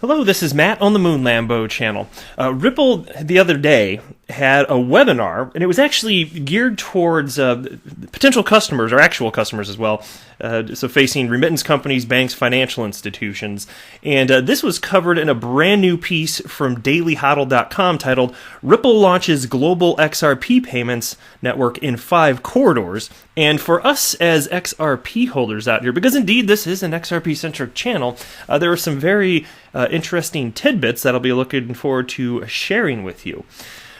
Hello, this is Matt on the Moon Lambo channel. Ripple the other day had a webinar, and it was actually geared towards potential customers, or actual customers as well, so facing remittance companies, banks, financial institutions. And this was covered in a brand new piece from dailyhodl.com titled, Ripple Launches Global XRP Payments Network in 5 Corridors. And for us as XRP holders out here, because indeed this is an XRP-centric channel, there are some very interesting tidbits that I'll be looking forward to sharing with you,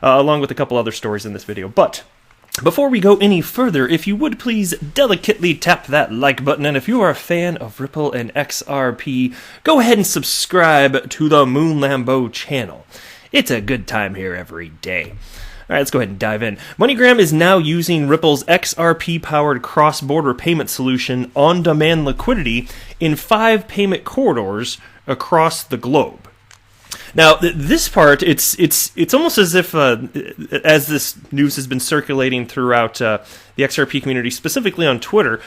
along with a couple other stories in this video. But before we go any further, if you would please delicately tap that like button, and if you are a fan of Ripple and XRP, go ahead and subscribe to the Moon Lambo channel. It's a good time here every day. All right, let's go ahead and dive in. MoneyGram is now using Ripple's XRP-powered cross-border payment solution on-demand liquidity in 5 payment corridors across the globe. Now, this part, it's almost as if, as this news has been circulating throughout the XRP community, specifically on Twitter,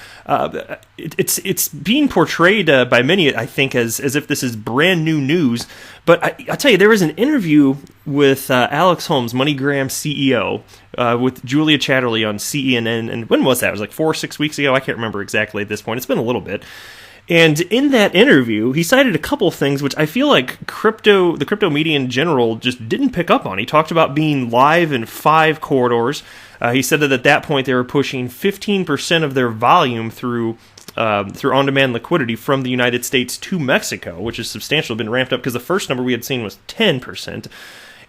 it's being portrayed by many, I think, as if this is brand new news. But I'll tell you, there was an interview with Alex Holmes, MoneyGram CEO, with Julia Chatterley on CNN, and when was that? It was like 4 or 6 weeks ago. I can't remember exactly at this point. It's been a little bit. And in that interview, he cited a couple of things which I feel like the crypto media in general just didn't pick up on. He talked about being live in 5 corridors. He said that at that point they were pushing 15% of their volume through on-demand liquidity from the United States to Mexico, which is substantial, been ramped up because the first number we had seen was 10%.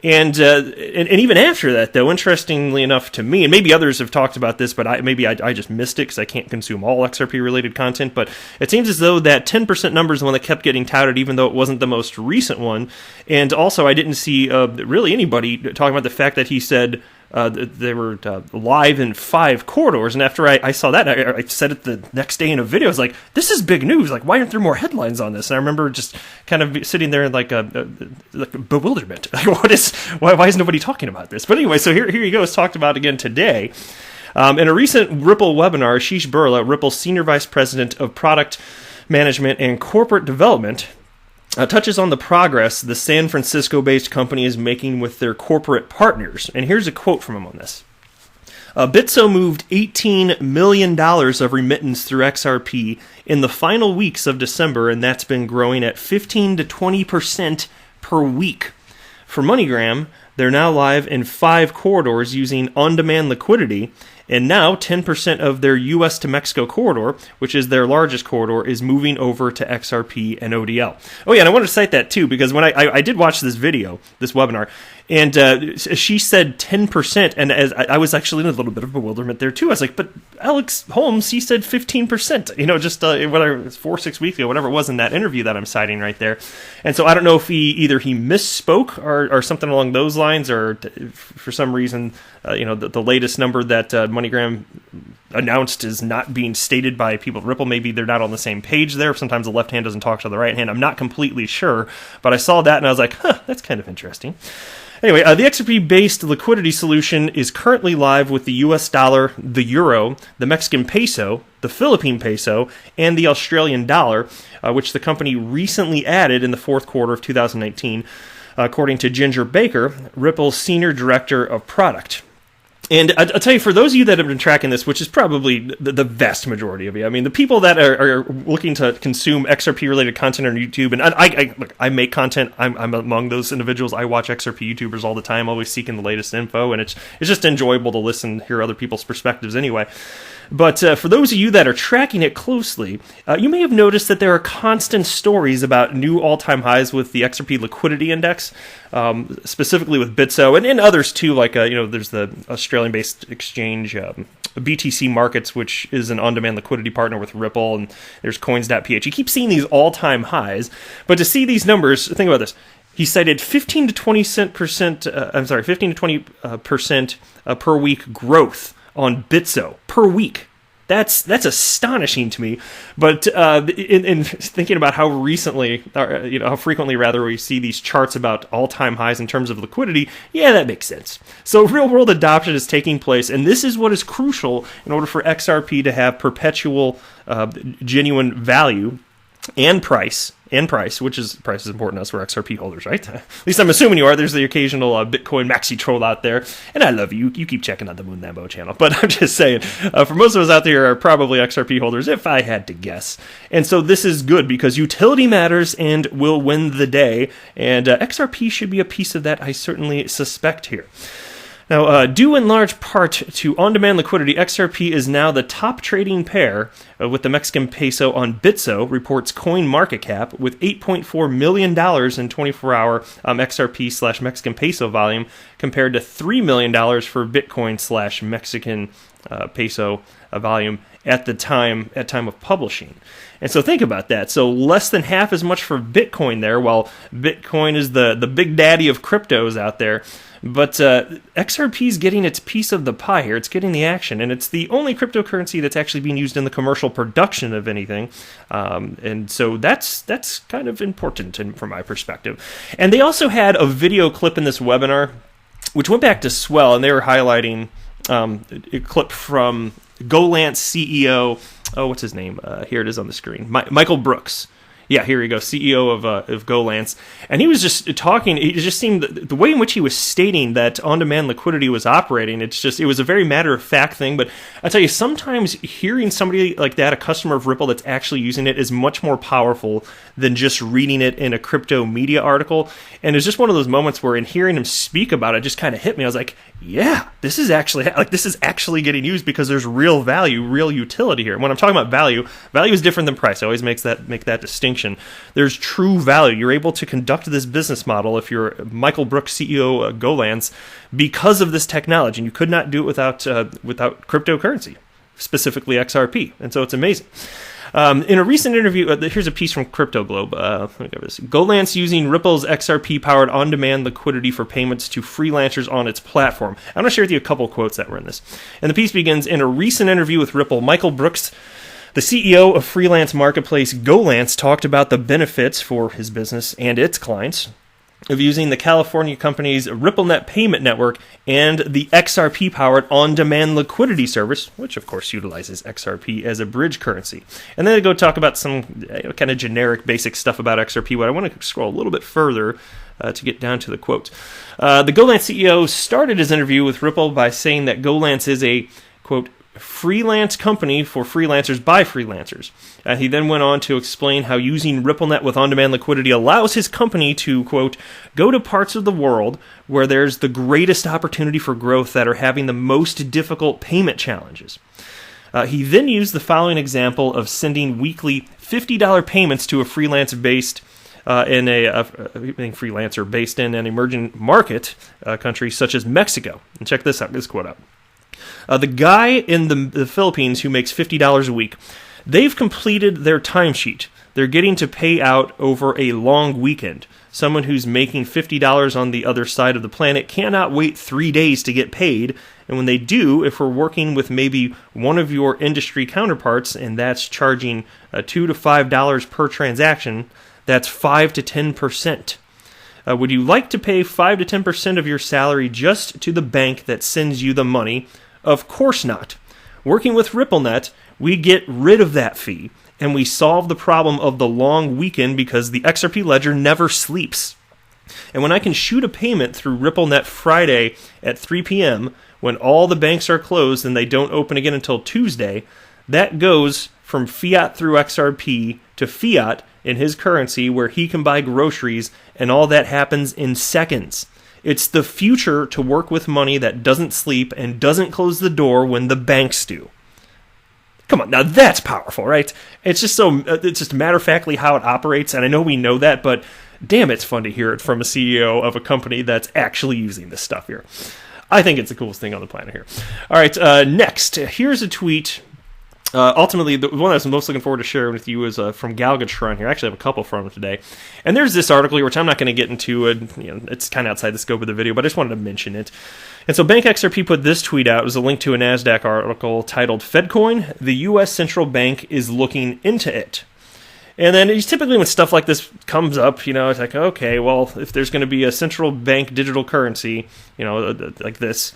And even after that, though, interestingly enough to me, and maybe others have talked about this, but I just missed it because I can't consume all XRP-related content, but it seems as though that 10% number is the one that kept getting touted, even though it wasn't the most recent one. And also, I didn't see really anybody talking about the fact that he said they were live in 5 corridors, and after I saw that, I said it the next day in a video. I was like, "This is big news! Like, why aren't there more headlines on this?" And I remember just kind of sitting there in like bewilderment. Like, why is nobody talking about this? But anyway, so here you go. It's talked about again today. In a recent Ripple webinar, Ashish Burla, Ripple's Senior Vice President of Product Management and Corporate Development, touches on the progress the San Francisco-based company is making with their corporate partners. And here's a quote from him on this. Bitso moved $18 million of remittance through XRP in the final weeks of December, and that's been growing at 15 to 20% per week. For MoneyGram, they're now live in 5 corridors using on-demand liquidity, and now 10% of their U.S. to Mexico corridor, which is their largest corridor, is moving over to XRP and ODL. Oh yeah, and I wanted to cite that too, because when I did watch this video, this webinar, and she said 10%, and as I was actually in a little bit of bewilderment there too. I was like, but Alex Holmes, he said 15%, just whatever, 4 or 6 weeks ago, whatever it was in that interview that I'm citing right there. And so I don't know if he misspoke or something along those lines, or for some reason, the latest number that MoneyGram announced is not being stated by people at Ripple. Maybe they're not on the same page there. Sometimes the left hand doesn't talk to the right hand. I'm not completely sure, but I saw that and I was like, that's kind of interesting. Anyway, the XRP-based liquidity solution is currently live with the US dollar, the euro, the Mexican peso, the Philippine peso, and the Australian dollar, which the company recently added in the 4th quarter of 2019, according to Ginger Baker, Ripple's Senior Director of Product. And I'll tell you, for those of you that have been tracking this, which is probably the vast majority of you, I mean, the people that are looking to consume XRP-related content on YouTube, and I make content, I'm among those individuals. I watch XRP YouTubers all the time, always seeking the latest info, and it's just enjoyable to listen, hear other people's perspectives anyway. But for those of you that are tracking it closely, you may have noticed that there are constant stories about new all-time highs with the XRP Liquidity Index, specifically with Bitso, and others too, like, there's the Australian-based exchange, BTC Markets, which is an on-demand liquidity partner with Ripple, and there's Coins.ph. You keep seeing these all-time highs, but to see these numbers, think about this. He cited 15 to 20% per week growth on Bitso per week. That's astonishing to me. But in thinking about how recently, how frequently rather, we see these charts about all-time highs in terms of liquidity, yeah, that makes sense. So real-world adoption is taking place, and this is what is crucial in order for XRP to have perpetual, genuine value. and price, which is price is important to us. We're XRP holders, right? At least I'm assuming you are. There's the occasional Bitcoin maxi troll out there, and I love you. You keep checking out the Moon Lambo channel, but I'm just saying, for most of us out there are probably XRP holders, if I had to guess. And so this is good because utility matters and will win the day, and XRP should be a piece of that. I certainly suspect here. Now, due in large part to on-demand liquidity, XRP is now the top trading pair with the Mexican peso on Bitso, reports CoinMarketCap, with $8.4 million in 24-hour XRP/Mexican peso volume, compared to $3 million for Bitcoin/Mexican peso volume at time of publishing. And so think about that. So less than half as much for Bitcoin there, while Bitcoin is the big daddy of cryptos out there. But XRP is getting its piece of the pie here. It's getting the action, and it's the only cryptocurrency that's actually being used in the commercial production of anything. And so that's kind of important from my perspective. And they also had a video clip in this webinar, which went back to Swell, and they were highlighting a clip from Golance CEO. Oh, what's his name? Here it is on the screen. Michael Brooks. Yeah, here we go, CEO of Golance. And he was just talking, it just seemed, the way in which he was stating that on-demand liquidity was operating, it was a very matter-of-fact thing. But I tell you, sometimes hearing somebody like that, a customer of Ripple that's actually using it, is much more powerful than just reading it in a crypto media article. And it's just one of those moments where, in hearing him speak about it, just kind of hit me. I was like, yeah, this is actually getting used because there's real value, real utility here. And when I'm talking about value is different than price. I always make that distinction. There's true value. You're able to conduct this business model if you're Michael Brooks, CEO of Golance, because of this technology. And you could not do it without cryptocurrency, specifically XRP. And so it's amazing. In a recent interview, here's a piece from Crypto Globe. Golance using Ripple's XRP-powered on-demand liquidity for payments to freelancers on its platform. I'm going to share with you a couple quotes that were in this. And the piece begins, in a recent interview with Ripple, Michael Brooks, the CEO of freelance marketplace Golance, talked about the benefits for his business and its clients of using the California company's RippleNet payment network and the XRP-powered on-demand liquidity service, which of course utilizes XRP as a bridge currency. And then they go talk about some kind of generic basic stuff about XRP, but I want to scroll a little bit further to get down to the quote. The Golance CEO started his interview with Ripple by saying that Golance is a, quote, freelance company for freelancers by freelancers. He then went on to explain how using RippleNet with on-demand liquidity allows his company to, quote, go to parts of the world where there's the greatest opportunity for growth that are having the most difficult payment challenges. He then used the following example of sending weekly $50 payments to a freelancer based in an emerging market country such as Mexico. And check this quote out. The guy in the Philippines who makes $50 a week, they've completed their timesheet. They're getting to pay out over a long weekend. Someone who's making $50 on the other side of the planet cannot wait 3 days to get paid. And when they do, if we're working with maybe one of your industry counterparts, and that's charging $2 to $5 per transaction, that's 5 to 10%. Would you like to pay 5 to 10% of your salary just to the bank that sends you the money? Of course not. Working with RippleNet, we get rid of that fee, and we solve the problem of the long weekend because the XRP ledger never sleeps. And when I can shoot a payment through RippleNet Friday at 3 p.m., when all the banks are closed and they don't open again until Tuesday, that goes from fiat through XRP to fiat in his currency where he can buy groceries, and all that happens in seconds. It's the future to work with money that doesn't sleep and doesn't close the door when the banks do. Come on, now that's powerful, right? It's just matter-of-factly how it operates, and I know we know that, but damn, it's fun to hear it from a CEO of a company that's actually using this stuff here. I think it's the coolest thing on the planet here. All right, next, here's a tweet. Ultimately, the one I was most looking forward to sharing with you is from Galgatron here. I actually have a couple from him today. And there's this article here, which I'm not going to get into. It's kind of outside the scope of the video, but I just wanted to mention it. And so Bank XRP put this tweet out. It was a link to a NASDAQ article titled, FedCoin, the U.S. Central Bank is looking into it. And then typically when stuff like this comes up, it's like, okay, well, if there's going to be a central bank digital currency, like this,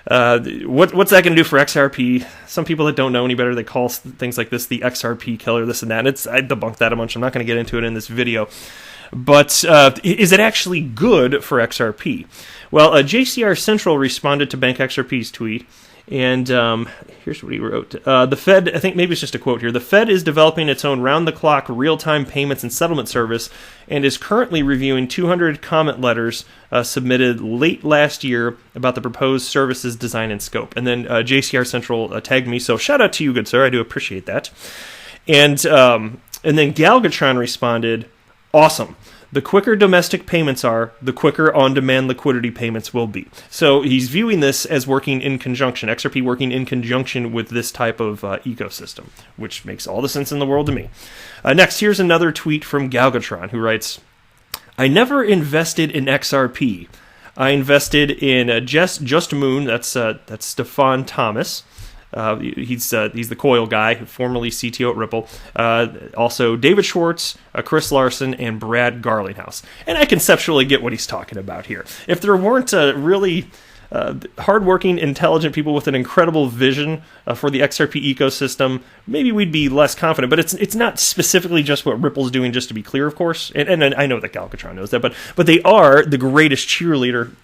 What's that going to do for XRP? Some people that don't know any better, they call things like this the XRP killer, this and that. I debunked that a bunch. I'm not going to get into it in this video. But is it actually good for XRP? Well, JCR Central responded to Bank XRP's tweet, and here's what he wrote. The Fed, I think maybe it's just a quote here, the Fed is developing its own round-the-clock real-time payments and settlement service and is currently reviewing 200 comment letters submitted late last year about the proposed services design and scope. And then JCR Central tagged me, so shout out to you, good sir. I do appreciate that. And then Galgatron responded, awesome. The quicker domestic payments are, the quicker on-demand liquidity payments will be. So he's viewing this as working in conjunction, XRP working in conjunction with this type of ecosystem, which makes all the sense in the world to me. Next, here's another tweet from Galgatron, who writes, I never invested in XRP. I invested in Just Moon, that's Stefan Thomas. He's the Coil guy, formerly CTO at Ripple. Also, David Schwartz, Chris Larson, and Brad Garlinghouse. And I conceptually get what he's talking about here. If there weren't really hardworking, intelligent people with an incredible vision for the XRP ecosystem, maybe we'd be less confident. But it's not specifically just what Ripple's doing, just to be clear, of course. And I know that Galgatron knows that, but they are the greatest cheerleader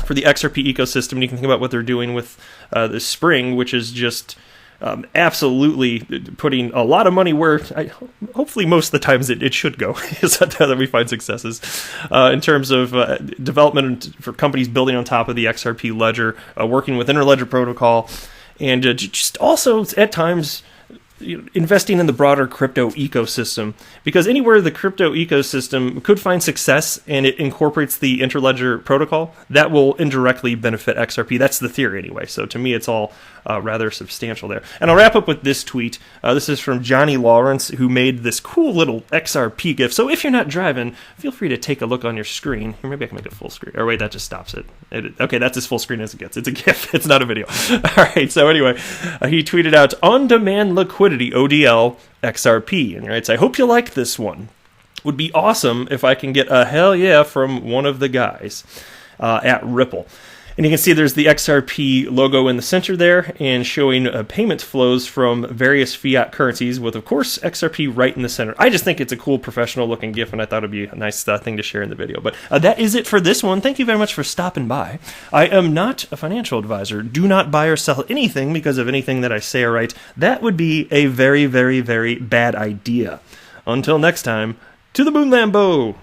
for the XRP ecosystem. And you can think about what they're doing with the Spring, which is just absolutely putting a lot of money where hopefully most of the times it should go, is that we find successes in terms of development for companies building on top of the XRP ledger, working with interledger protocol, and just also at times investing in the broader crypto ecosystem, because anywhere the crypto ecosystem could find success and it incorporates the interledger protocol, that will indirectly benefit XRP. That's the theory anyway. So to me, it's all rather substantial there. And I'll wrap up with this tweet. This is from Johnny Lawrence, who made this cool little XRP GIF. So if you're not driving, feel free to take a look on your screen. Or maybe I can make it full screen. Or wait, that just stops it. Okay, that's as full screen as it gets. It's a GIF. It's not a video. All right, so anyway, he tweeted out, on-demand liquidity, ODL, XRP. And he writes, I hope you like this one. Would be awesome if I can get a hell yeah from one of the guys at Ripple. And you can see there's the XRP logo in the center there, and showing payment flows from various fiat currencies with, of course, XRP right in the center. I just think it's a cool professional-looking GIF, and I thought it would be a nice thing to share in the video. But that is it for this one. Thank you very much for stopping by. I am not a financial advisor. Do not buy or sell anything because of anything that I say or write. That would be a very, very, very bad idea. Until next time, to the moon, Lambo!